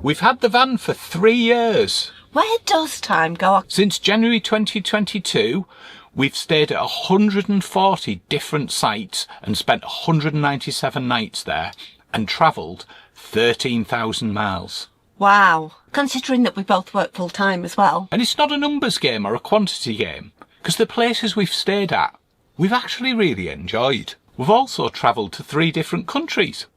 We've had the van for 3 years. Where does time go? Since January 2022, we've stayed at 140 different sites and spent 197 nights there and travelled 13,000 miles. Wow. Considering that we both work full time as well. And it's not a numbers game or a quantity game, because the places we've stayed at, we've actually really enjoyed. We've also travelled to 3 different countries.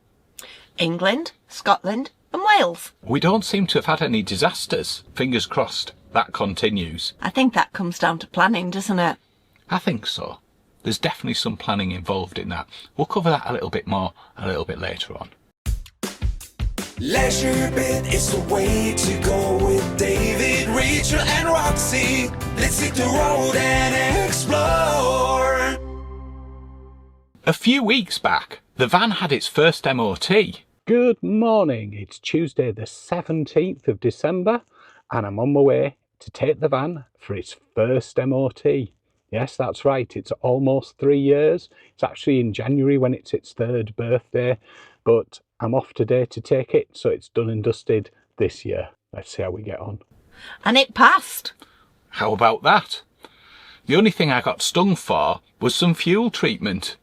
England, Scotland and Wales. We don't seem to have had any disasters. Fingers crossed that continues. I think that comes down to planning, doesn't it? I think so. There's definitely some planning involved in that. We'll cover that a little bit more a little bit later on. LeisureBit is the way to go with David, Rachel and Roxy. Let's hit the road and explore. A few weeks back, the van had its first MOT. Good morning. It's Tuesday the 17th of December and I'm on my way to take the van for its first MOT. Yes, that's right. It's almost 3 years. It's actually in January when it's its 3rd birthday, but I'm off today to take it, so it's done and dusted this year. Let's see how we get on. And it passed. How about that? The only thing I got stung for was some fuel treatment.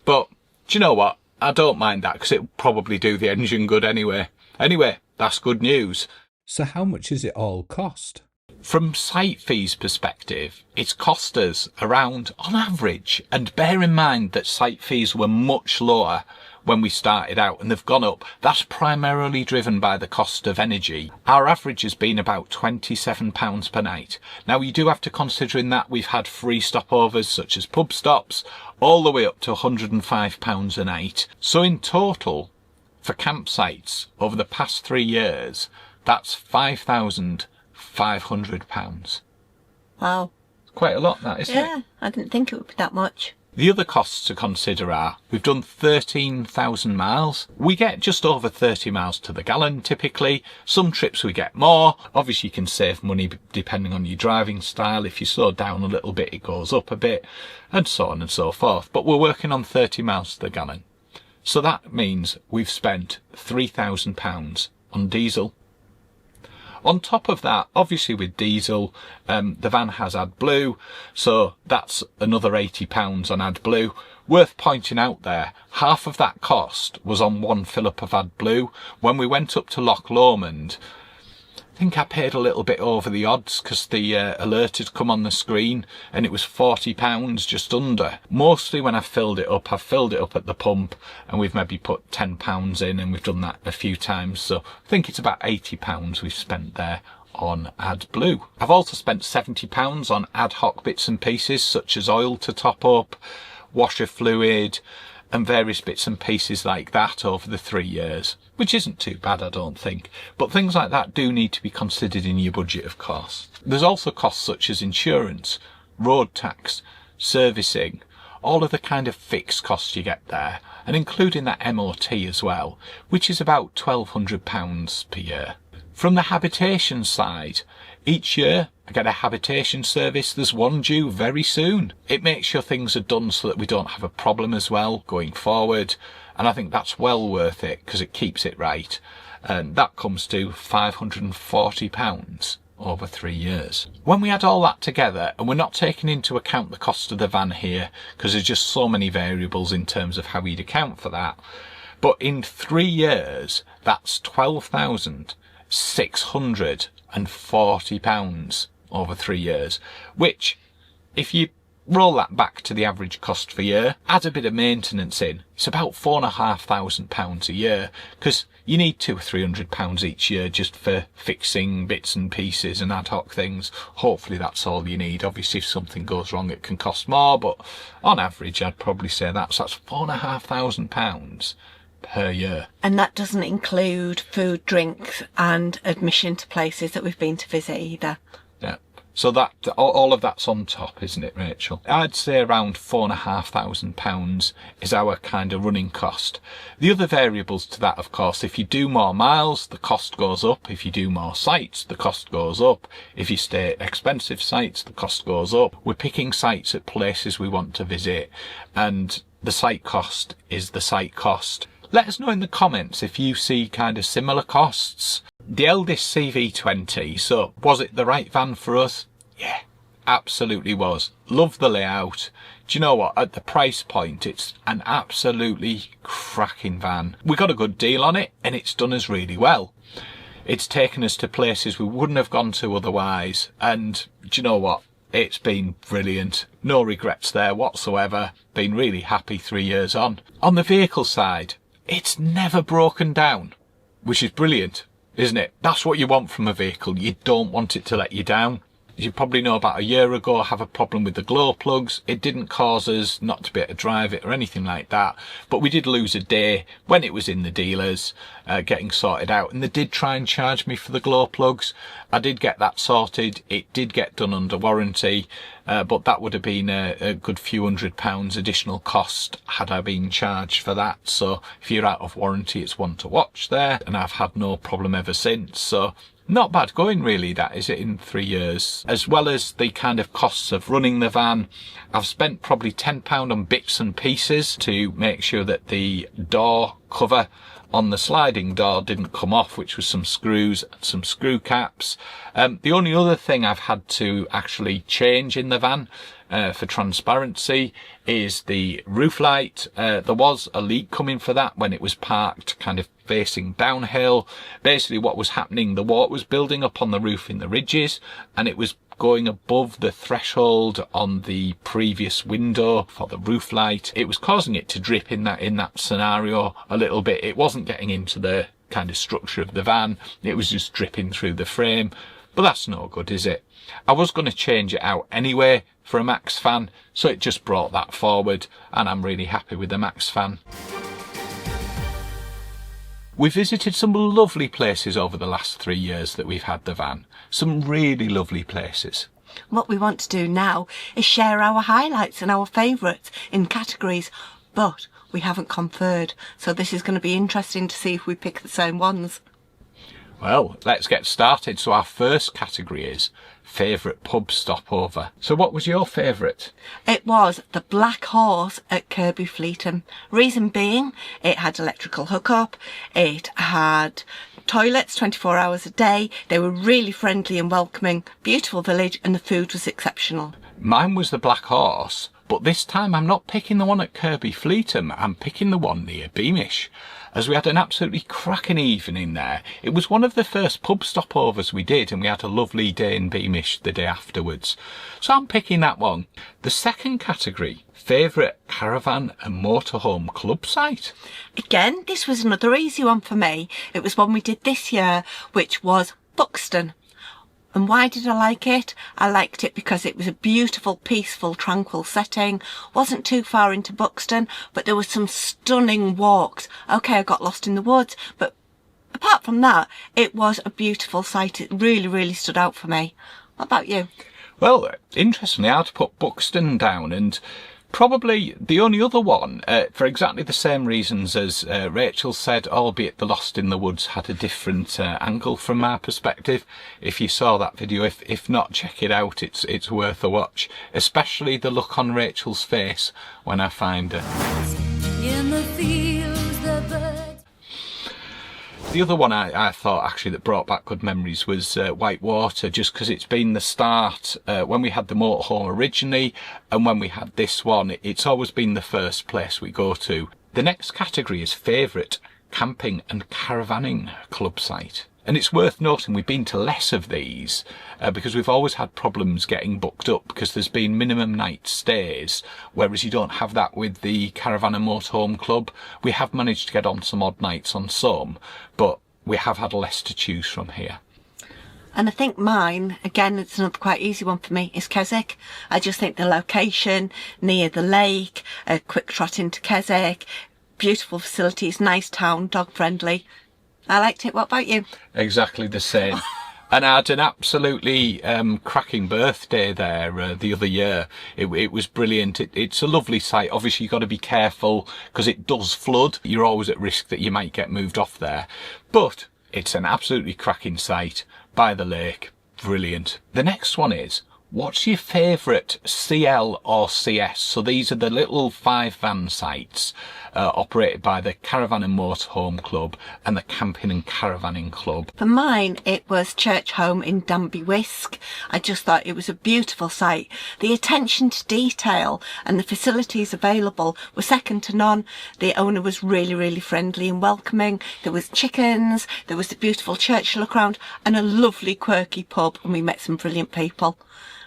But do you know what? I don't mind that because it'll probably do the engine good anyway. Anyway, that's good news. So how much does it all cost? From site fees perspective, it's cost us around, on average, and bear in mind that site fees were much lower when we started out and they've gone up. That's primarily driven by the cost of energy. Our average has been about £27 per night. Now you do have to consider in that we've had free stopovers such as pub stops, all the way up to £105 a night. So in total, for campsites over the past 3 years, that's £5,500. Wow. Quite a lot that, isn't it? Yeah, I didn't think it would be that much. The other costs to consider are, we've done 13,000 miles. We get just over 30 miles to the gallon typically. Some trips we get more. Obviously you can save money depending on your driving style. If you slow down a little bit, it goes up a bit, and so on and so forth. But we're working on 30 miles to the gallon. So that means we've spent £3,000 on diesel. On top of that, obviously with diesel, the van has AdBlue, so that's another £80 on AdBlue. Worth pointing out there, half of that cost was on one fill-up of AdBlue. When we went up to Loch Lomond, I think I paid a little bit over the odds because the alert had come on the screen and it was £40 just under. Mostly when I've filled it up at the pump and we've maybe put £10 in and we've done that a few times. So I think it's about £80 we've spent there on AdBlue. I've also spent £70 on ad hoc bits and pieces such as oil to top up, washer fluid and various bits and pieces like that over the 3 years, which isn't too bad I don't think, but things like that do need to be considered in your budget of course. There's also costs such as insurance, road tax, servicing, all of the kind of fixed costs you get there, and including that MOT as well, which is about £1,200 per year. From the habitation side, each year I get a habitation service. There's one due very soon. It makes sure things are done so that we don't have a problem as well going forward. And I think that's well worth it because it keeps it right. And that comes to £540 over 3 years. When we add all that together, and we're not taking into account the cost of the van here because there's just so many variables in terms of how we'd account for that. But in 3 years, that's £12,640 over 3 years, which if you roll that back to the average cost for a year, add a bit of maintenance in, it's about £4,500 a year, because you need £200 or £300 each year just for fixing bits and pieces and ad hoc things. Hopefully that's all you need. Obviously if something goes wrong it can cost more, but on average I'd probably say that's £4,500 per year. And that doesn't include food, drinks and admission to places that we've been to visit either. Yeah. So that all of that's on top, isn't it, Rachel? I'd say around £4,500 is our kind of running cost. The other variables to that, of course, if you do more miles, the cost goes up. If you do more sites, the cost goes up. If you stay at expensive sites, the cost goes up. We're picking sites at places we want to visit, and the site cost is the site cost. Let us know in the comments if you see kind of similar costs. The Elddis CV20, so was it the right van for us? Yeah, absolutely was. Love the layout. Do you know what? At the price point, it's an absolutely cracking van. We got a good deal on it and it's done us really well. It's taken us to places we wouldn't have gone to otherwise. And do you know what? It's been brilliant. No regrets there whatsoever. Been really happy 3 years on. On the vehicle side, it's never broken down, which is brilliant, isn't it? That's what you want from a vehicle. You don't want it to let you down. As you probably know, about a year ago, I have a problem with the glow plugs. It didn't cause us not to be able to drive it or anything like that. But we did lose a day when it was in the dealers getting sorted out. And they did try and charge me for the glow plugs. I did get that sorted. It did get done under warranty. But that would have been a good few £100 additional cost had I been charged for that. So if you're out of warranty, it's one to watch there. And I've had no problem ever since. So not bad going really, that is it, in 3 years. As well as the kind of costs of running the van, I've spent probably £10 on bits and pieces to make sure that the door cover on the sliding door didn't come off, which was some screws and some screw caps. The only other thing I've had to actually change in the van for transparency is the roof light. There was a leak coming for that when it was parked kind of facing downhill. Basically what was happening, the water was building up on the roof in the ridges and it was going above the threshold on the previous window for the roof light. It was causing it to drip in that scenario a little bit. It wasn't getting into the kind of structure of the van. It was just dripping through the frame. But that's no good, is it? I was going to change it out anyway for a Max fan, so it just brought that forward, and I'm really happy with the Max fan. We visited some lovely places over the last 3 years that we've had the van. Some really lovely places. What we want to do now is share our highlights and our favourites in categories, but we haven't conferred, so this is going to be interesting to see if we pick the same ones. Well, let's get started. So our first category is favourite pub stopover. So what was your favourite? It was the Black Horse at Kirby Fleetham. Reason being, it had electrical hookup, it had toilets 24 hours a day, they were really friendly and welcoming, beautiful village, and the food was exceptional. Mine was the Black Horse, but this time I'm not picking the one at Kirby Fleetham, I'm picking the one near Beamish, as we had an absolutely cracking evening there. It was one of the first pub stopovers we did, and we had a lovely day in Beamish the day afterwards. So I'm picking that one. The second category, favourite caravan and motorhome club site. Again, this was another easy one for me. It was one we did this year, which was Buxton. And why did I like it? I liked it because it was a beautiful, peaceful, tranquil setting. Wasn't too far into Buxton, but there were some stunning walks. Okay, I got lost in the woods, but apart from that, it was a beautiful site. It really, really stood out for me. What about you? Well, interestingly, I had to put Buxton down, and probably the only other one, for exactly the same reasons as Rachel said, albeit the Lost in the Woods had a different angle from my perspective. If you saw that video, if not, check it out. It's worth a watch, especially the look on Rachel's face when I find her. In the fields, the birds. The other one I thought actually that brought back good memories was Whitewater, just because it's been the start when we had the motorhome originally, and when we had this one, it's always been the first place we go to. The next category is favourite camping and caravanning club site. And it's worth noting we've been to less of these because we've always had problems getting booked up because there's been minimum night stays, whereas you don't have that with the Caravan and Motorhome Club. We have managed to get on some odd nights on some, but we have had less to choose from here. And I think mine, again, it's another quite easy one for me, is Keswick. I just think the location, near the lake, a quick trot into Keswick, beautiful facilities, nice town, dog friendly. I liked it. What about you? Exactly the same. And I had an absolutely cracking birthday there the other year. It was brilliant. It's a lovely site. Obviously, you've got to be careful because it does flood. You're always at risk that you might get moved off there. But it's an absolutely cracking site by the lake. Brilliant. The next one is What's your favourite CL or CS? So these are the little 5-van sites operated by the Caravan and Motorhome Club and the Camping and Caravanning Club. For mine, it was Church Home in Danby Wisk. I just thought it was a beautiful site. The attention to detail and the facilities available were second to none. The owner was really, really friendly and welcoming. There was chickens, there was the beautiful church to look around, and a lovely quirky pub, and we met some brilliant people.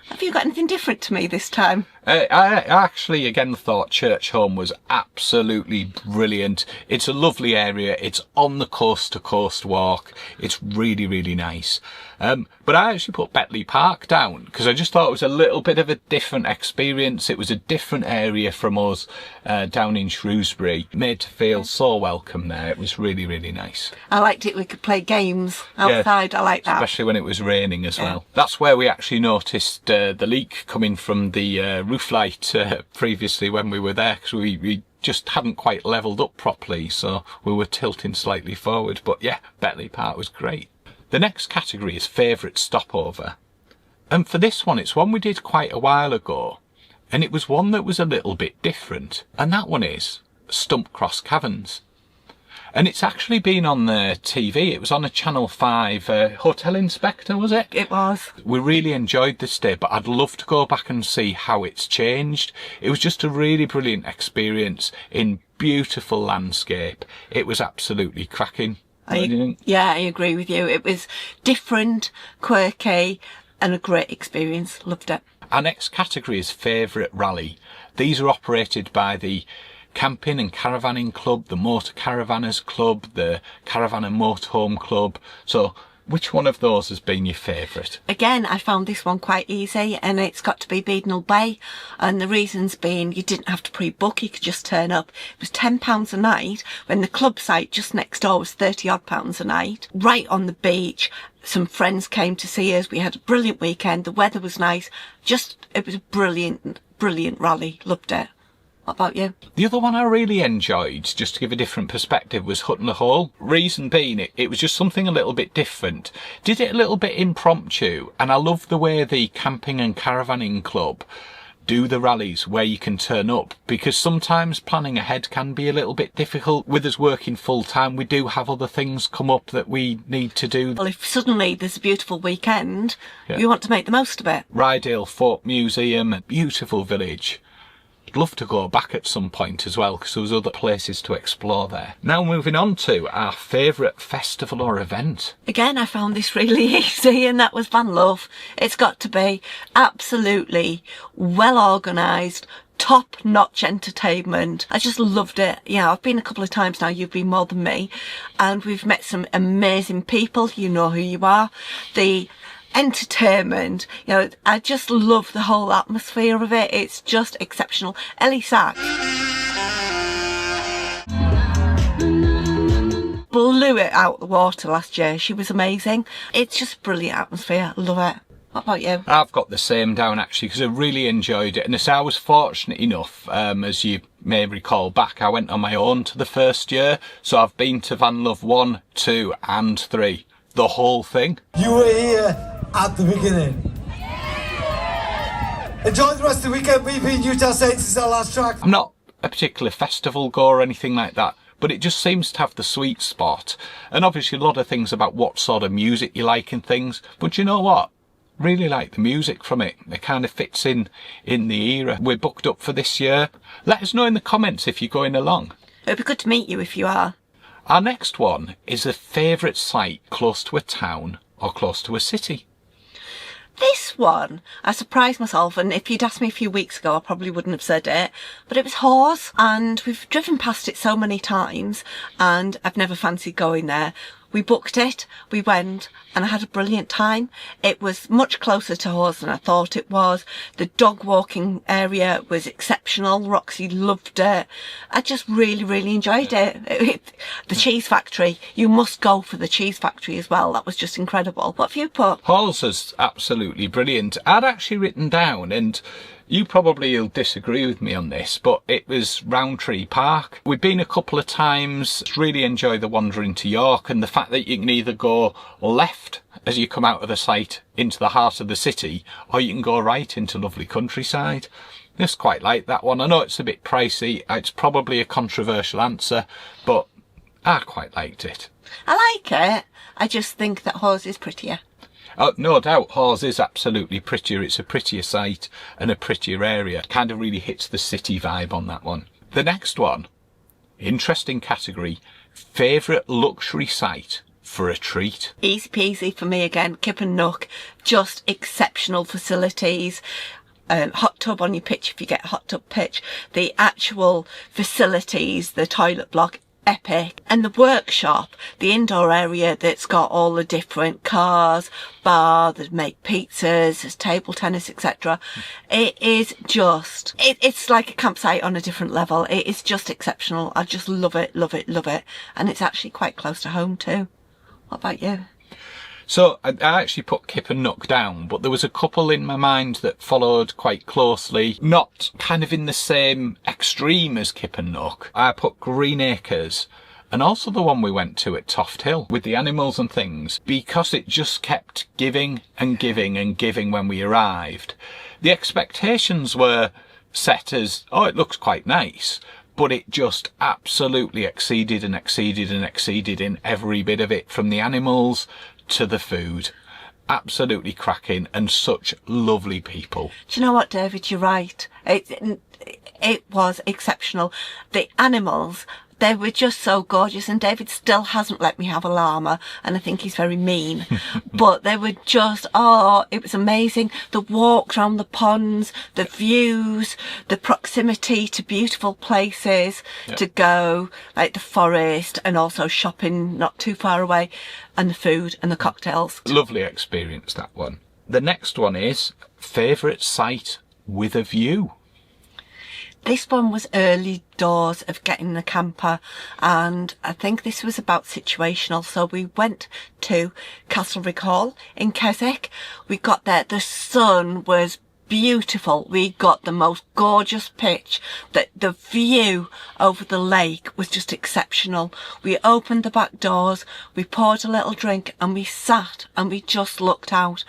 Have you got anything different to me this time? I actually again thought Church Home was absolutely brilliant. It's a lovely area. It's on the coast to coast walk. It's really, really nice. But I actually put Betley Park down because I just thought it was a little bit of a different experience. It was a different area from us down in Shrewsbury. Made to feel so welcome there. It was really, really nice. I liked it. We could play games outside. Yeah, I like that. especially when it was raining as well. That's where we actually noticed the leak coming from the roof light previously when we were there, because we just hadn't quite levelled up properly, so we were tilting slightly forward. But yeah, Betley Park was great. The next category is favourite stopover, and for this one it's one we did quite a while ago, and it was one that was a little bit different, and that one is Stump Cross Caverns. And it's actually been on the TV. It was on a Channel 5 Hotel Inspector, was it? It was. We really enjoyed the stay, but I'd love to go back and see how it's changed. It was just a really brilliant experience in beautiful landscape. It was absolutely cracking. What do you think? Yeah, I agree with you. It was different, quirky, and a great experience. Loved it. Our next category is favourite rally. These are operated by the Camping and Caravanning Club, the Motor Caravanners Club, the Caravan and Motorhome Club. So which one of those has been your favourite? Again, I found this one quite easy, and it's got to be Beadnell Bay. And the reasons being, you didn't have to pre-book, you could just turn up. It was £10 a night, when the club site just next door was £30 a night. Right on the beach. Some friends came to see us. We had a brilliant weekend. The weather was nice. It was a brilliant, brilliant rally. Loved it. What about you? The other one I really enjoyed, just to give a different perspective, was Hut and the Hole. Reason being, it was just something a little bit different. Did it a little bit impromptu, and I love the way the Camping and Caravanning Club do the rallies where you can turn up, because sometimes planning ahead can be a little bit difficult. With us working full time, we do have other things come up that we need to do. Well, if suddenly there's a beautiful weekend, you want to make the most of it. Rydale Folk Museum, a beautiful village. I'd love to go back at some point as well, because there was other places to explore there. Now moving on to our favourite festival or event. Again, I found this really easy, and that was Van Love. It's got to be absolutely well organised, top-notch entertainment. I just loved it. Yeah, I've been a couple of times now. You've been more than me. And we've met some amazing people. You know who you are. The entertainment, you know, I just love the whole atmosphere of it. It's just exceptional. Ellie Sack blew it out the water last year. She was amazing. It's just a brilliant atmosphere. Love it. What about you? I've got the same down actually, because I really enjoyed it, and I was fortunate enough, as you may recall back, I went on my own to the first year, so I've been to Van Love 1, 2 and 3, the whole thing. You were here at the beginning. Enjoy the rest of the weekend. We've been Utah Saints since our last track. I'm not a particular festival goer or anything like that, but it just seems to have the sweet spot, and obviously a lot of things about what sort of music you like and things, but you know what? Really like the music from it. It kind of fits in the era. We're booked up for this year. Let us know in the comments if you're going along. It'd be good to meet you if you are. Our next one is a favourite site close to a town or close to a city. This one, I surprised myself, and if you'd asked me a few weeks ago, I probably wouldn't have said it, but it was Hawes, and we've driven past it so many times, and I've never fancied going there. We booked it, we went, and I had a brilliant time. It was much closer to Hawes than I thought it was. The dog walking area was exceptional. Roxy loved it. I just really, really enjoyed it. The cheese factory, you must go for the cheese factory as well. That was just incredible. What have you put? Hawes is absolutely brilliant. I'd actually written down, and You probably will disagree with me on this, but it was Roundtree Park. We've been a couple of times, really enjoy the wander into York, and the fact that you can either go left as you come out of the site into the heart of the city, or you can go right into lovely countryside. Just quite like that one. I know it's a bit pricey, it's probably a controversial answer, but I quite liked it. I like it. I just think that Hawes is prettier. Oh, no doubt, Hawes is absolutely prettier. It's a prettier site and a prettier area. Kind of really hits the city vibe on that one. The next one, interesting category, favourite luxury site for a treat. Easy peasy for me again. Kip and Nook, just exceptional facilities. Hot tub on your pitch if you get a hot tub pitch. The actual facilities, the toilet block, epic. And the workshop, the indoor area that's got all the different cars, bar that make pizzas, there's table tennis, etc. It is just, it's like a campsite on a different level. It is just exceptional. I just love it, love it, love it. And it's actually quite close to home too. What about you? So I actually put Kip and Nook down, but there was a couple in my mind that followed quite closely, not kind of in the same extreme as Kip and Nook. I put Green Acres, and also the one we went to at Toft Hill with the animals and things, because it just kept giving and giving and giving when we arrived. The expectations were set as, oh, it looks quite nice, but it just absolutely exceeded and exceeded and exceeded in every bit of it, from the animals to the food. Absolutely cracking, and such lovely people. Do you know what, David? You're right. It was exceptional. The animals, they were just so gorgeous, and David still hasn't let me have a llama, and I think he's very mean. But they were just, oh, it was amazing. The walks around the ponds, the views, the proximity to beautiful places to go, like the forest, and also shopping not too far away, and the food and the cocktails. Lovely experience, that one. The next one is favourite site with a view. This one was early doors of getting the camper, and I think this was about situational. So we went to Castlereagh Hall in Keswick. We got there, the sun was beautiful. We got the most gorgeous pitch. The view over the lake was just exceptional. We opened the back doors, we poured a little drink, and we sat and we just looked out.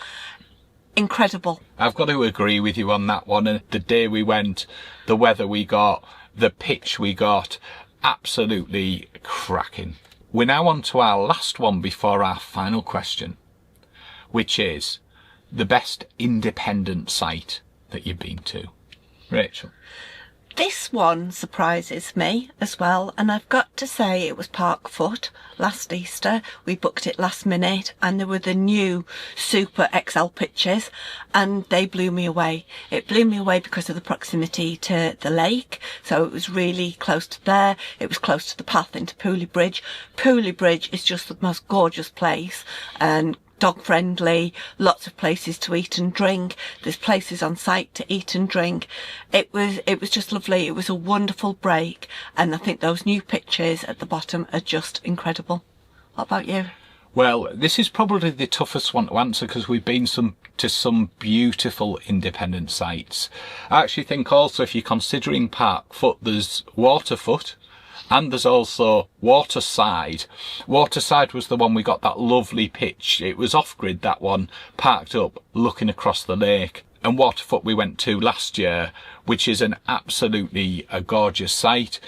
Incredible. I've got to agree with you on that one. And the day we went, the weather we got, the pitch we got, absolutely cracking. We're now on to our last one before our final question, which is the best independent site that you've been to. Rachel. This one surprises me as well, and I've got to say it was Park Foot last Easter. We booked it last minute, and there were the new Super XL pitches, and they blew me away. It blew me away because of the proximity to the lake, so it was really close to there. It was close to the path into Pooley Bridge. Pooley Bridge is just the most gorgeous place, and dog friendly, lots of places to eat and drink. There's places on site to eat and drink. It was just lovely. It was a wonderful break, and I think those new pictures at the bottom are just incredible. What about you? Well, this is probably the toughest one to answer because we've been to some beautiful independent sites. I actually think also, if you're considering Park Foot, there's Waterfoot, and there's also Waterside. Waterside was the one we got that lovely pitch. It was off-grid, that one, parked up, looking across the lake. And Waterfoot we went to last year, which is an absolutely a gorgeous site.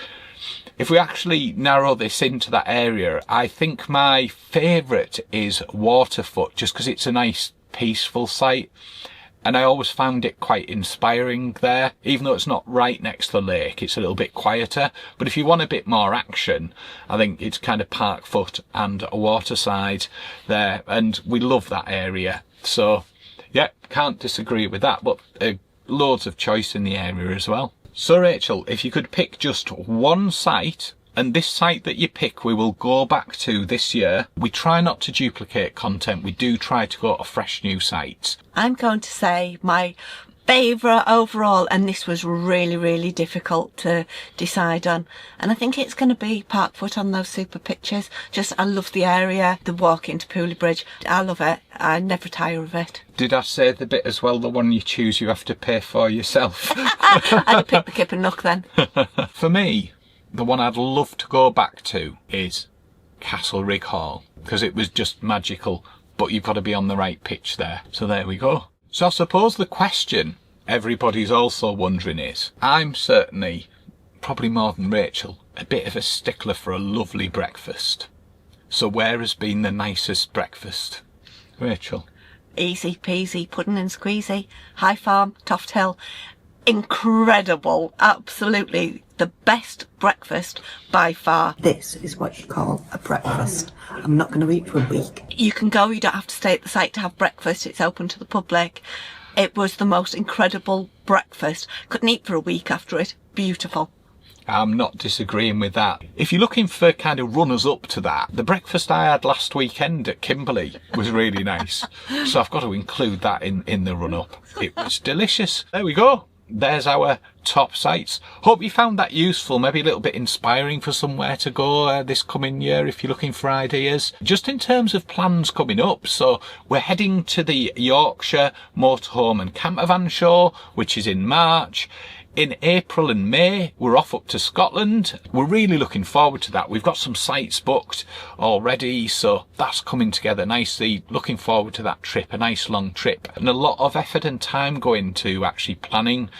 If we actually narrow this into that area, I think my favourite is Waterfoot, just because it's a nice, peaceful site. And I always found it quite inspiring there, even though it's not right next to the lake, it's a little bit quieter. But if you want a bit more action, I think it's kind of Park Foot and a Waterside there, and we love that area. So, yeah, can't disagree with that, but loads of choice in the area as well. So Rachel, if you could pick just one site, and this site that you pick we will go back to this year. We try not to duplicate content, we do try to go to fresh new sites. I'm going to say my favourite overall, and this was really, really difficult to decide on. And I think it's going to be Parkfoot on those super pictures. Just, I love the area, the walk into Pooley Bridge. I love it. I never tire of it. Did I say the bit as well, the one you choose you have to pay for yourself? I'd have picked the Kip and Nook then. For me, the one I'd love to go back to is Castlerig Hall, because it was just magical, but you've got to be on the right pitch there. So there we go. So I suppose the question everybody's also wondering is, I'm certainly, probably more than Rachel, a bit of a stickler for a lovely breakfast. So where has been the nicest breakfast? Rachel? Easy peasy, pudding and squeezy, High Farm, Toft Hill. Incredible, absolutely the best breakfast by far. This is what you call a breakfast. I'm not going to eat for a week. You can go, you don't have to stay at the site to have breakfast, it's open to the public. It was the most incredible breakfast. Couldn't eat for a week after it. Beautiful. I'm not disagreeing with that. If you're looking for kind of runners up to that, the breakfast I had last weekend at Kimberley was really nice. So I've got to include that in the run up. It was delicious. There we go. There's our top sites. Hope you found that useful, maybe a little bit inspiring for somewhere to go this coming year if you're looking for ideas. Just in terms of plans coming up, so we're heading to the Yorkshire Motorhome and Campervan show, which is in March. In April and May, we're off up to Scotland. We're really looking forward to that. We've got some sites booked already, so that's coming together nicely. Looking forward to that trip, a nice long trip. And a lot of effort and time going to actually planning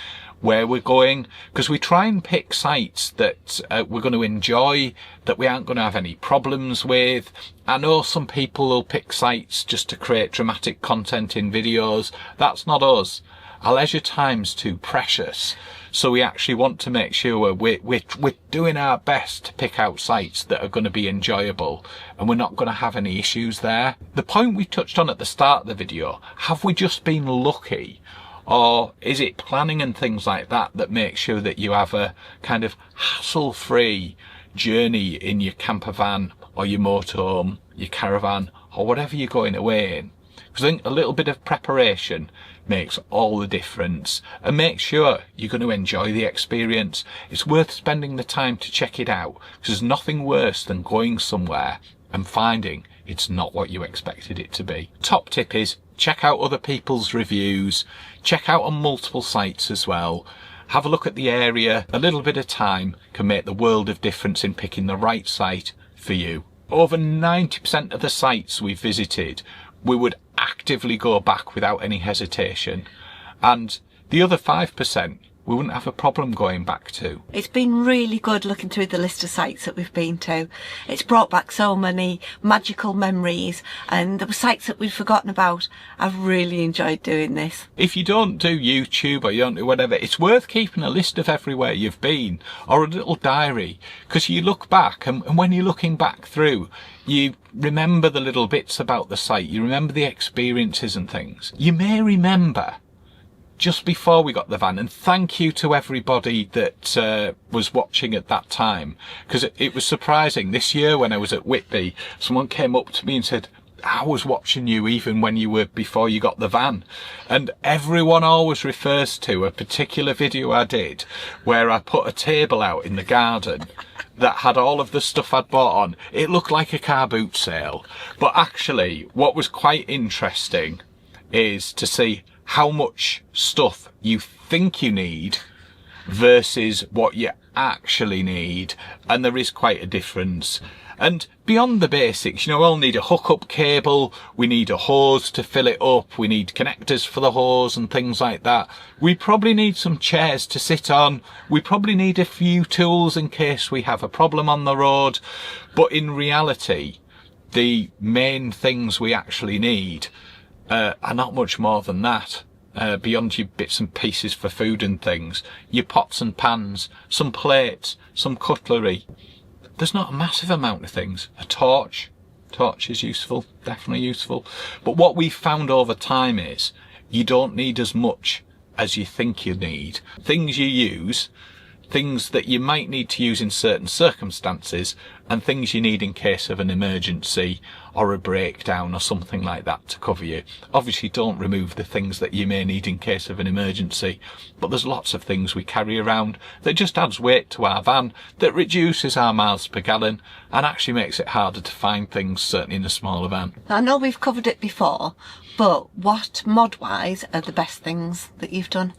where we're going, because we try and pick sites that we're going to enjoy, that we aren't going to have any problems with. I know some people will pick sites just to create dramatic content in videos. That's not us. Our leisure time's too precious. So we actually want to make sure we're doing our best to pick out sites that are going to be enjoyable and we're not going to have any issues there. The point we touched on at the start of the video, have we just been lucky? Or is it planning and things like that that make sure that you have a kind of hassle-free journey in your camper van or your motorhome, your caravan, or whatever you're going away in? Because I think a little bit of preparation makes all the difference, and make sure you're going to enjoy the experience. It's worth spending the time to check it out, because there's nothing worse than going somewhere and finding it's not what you expected it to be. Top tip is check out other people's reviews, check out on multiple sites as well, have a look at the area. A little bit of time can make the world of difference in picking the right site for you. Over 90% of the sites we've visited, we would actively go back without any hesitation, and the other 5% we wouldn't have a problem going back to. It's been really good looking through the list of sites that we've been to. It's brought back so many magical memories, and there were sites that we'd forgotten about. I've really enjoyed doing this. If you don't do YouTube or you don't do whatever, it's worth keeping a list of everywhere you've been, or a little diary, because you look back, and when you're looking back through, you remember the little bits about the site, you remember the experiences and things. You may remember just before we got the van, and thank you to everybody that was watching at that time, because it was surprising. This year when I was at Whitby, someone came up to me and said, I was watching you even when you were before you got the van. And everyone always refers to a particular video I did where I put a table out in the garden that had all of the stuff I'd bought on. It looked like a car boot sale, but actually what was quite interesting is to see how much stuff you think you need versus what you actually need, and there is quite a difference. And beyond the basics, you know, we'll need a hookup cable, we need a hose to fill it up, we need connectors for the hose and things like that. We probably need some chairs to sit on, we probably need a few tools in case we have a problem on the road, but in reality, the main things we actually need are not much more than that. Beyond your bits and pieces for food and things, your pots and pans, some plates, some cutlery. There's not a massive amount of things. A torch is useful, definitely useful. But what we've found over time is you don't need as much as you think you need. Things you use, things that you might need to use in certain circumstances and things you need in case of an emergency or a breakdown or something like that to cover you. Obviously don't remove the things that you may need in case of an emergency, but there's lots of things we carry around that just adds weight to our van, that reduces our miles per gallon and actually makes it harder to find things, certainly in a smaller van. I know we've covered it before, but what mod-wise are the best things that you've done?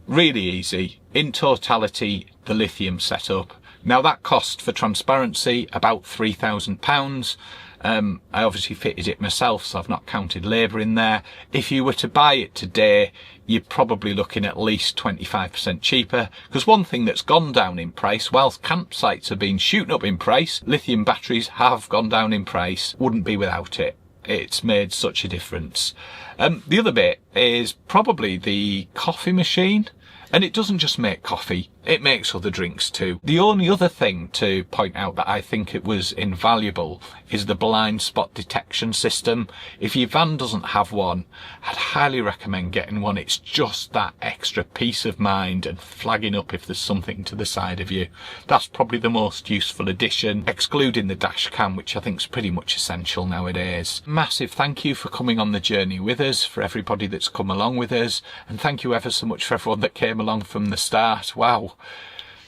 Really easy. In totality, the lithium setup. Now that cost, for transparency, about £3,000. I obviously fitted it myself, so I've not counted labour in there. If you were to buy it today, you're probably looking at least 25% cheaper, because one thing that's gone down in price, whilst campsites have been shooting up in price, lithium batteries have gone down in price. Wouldn't be without it. It's made such a difference. The other bit is probably the coffee machine. And it doesn't just make coffee, it makes other drinks too. The only other thing to point out that I think it was invaluable is the blind spot detection system. If your van doesn't have one, I'd highly recommend getting one. It's just that extra peace of mind and flagging up if there's something to the side of you. That's probably the most useful addition, excluding the dash cam, which I think is pretty much essential nowadays. Massive thank you for coming on the journey with us, for everybody that's come along with us, and thank you ever so much for everyone that came along from the start. Wow,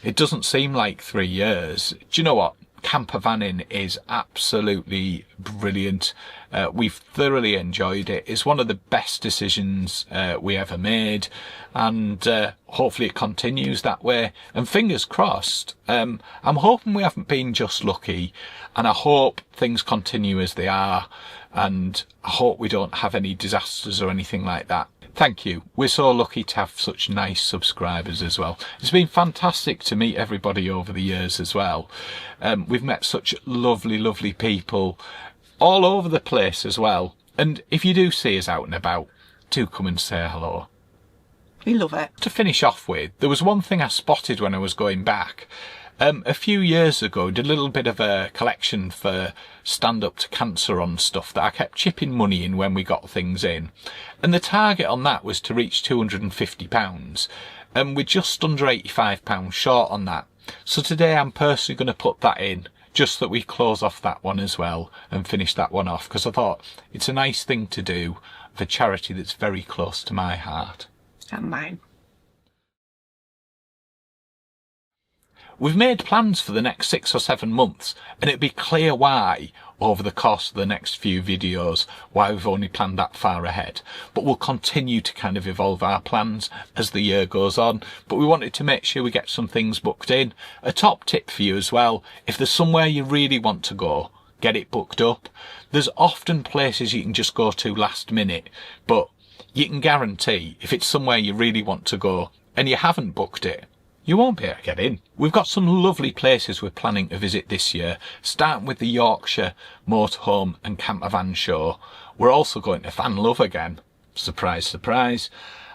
it doesn't seem like 3 years. Do you know what? Campervanning is absolutely brilliant. We've thoroughly enjoyed it. It's one of the best decisions we ever made, and hopefully it continues that way. And fingers crossed, I'm hoping we haven't been just lucky, and I hope things continue as they are, and I hope we don't have any disasters or anything like that. Thank you. We're so lucky to have such nice subscribers as well. It's been fantastic to meet everybody over the years as well. We've met such lovely, lovely people all over the place as well. And if you do see us out and about, do come and say hello. We love it. To finish off with, there was one thing I spotted when I was going back. A few years ago, did a little bit of a collection for Stand Up to Cancer on stuff that I kept chipping money in when we got things in. And the target on that was to reach £250. And we're just under £85 short on that. So today I'm personally going to put that in, just that we close off that one as well and finish that one off, because I thought it's a nice thing to do for charity that's very close to my heart. And mine. We've made plans for the next 6 or 7 months, and it'll be clear why over the course of the next few videos, why we've only planned that far ahead. But we'll continue to kind of evolve our plans as the year goes on. But we wanted to make sure we get some things booked in. A top tip for you as well, if there's somewhere you really want to go, get it booked up. There's often places you can just go to last minute, but you can guarantee if it's somewhere you really want to go and you haven't booked it, you won't be able to get in. We've got some lovely places we're planning to visit this year, starting with the Yorkshire Motorhome and Campervan show. We're also going to Van Love again. Surprise, surprise.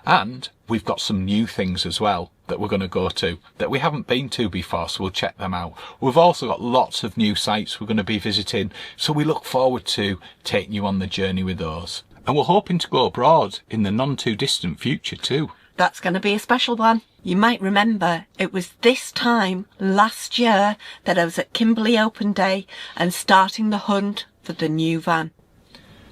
And we've got some new things as well that we're going to go to that we haven't been to before, so we'll check them out. We've also got lots of new sites we're going to be visiting, so we look forward to taking you on the journey with those. And we're hoping to go abroad in the non too distant future too. That's going to be a special one. You might remember it was this time last year that I was at Kimberley Open Day and starting the hunt for the new van.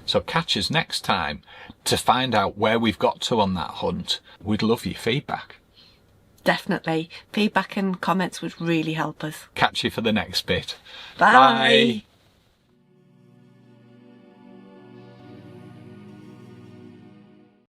So catch us next time to find out where we've got to on that hunt. We'd love your feedback. Definitely. Feedback and comments would really help us. Catch you for the next bit. Bye. Bye.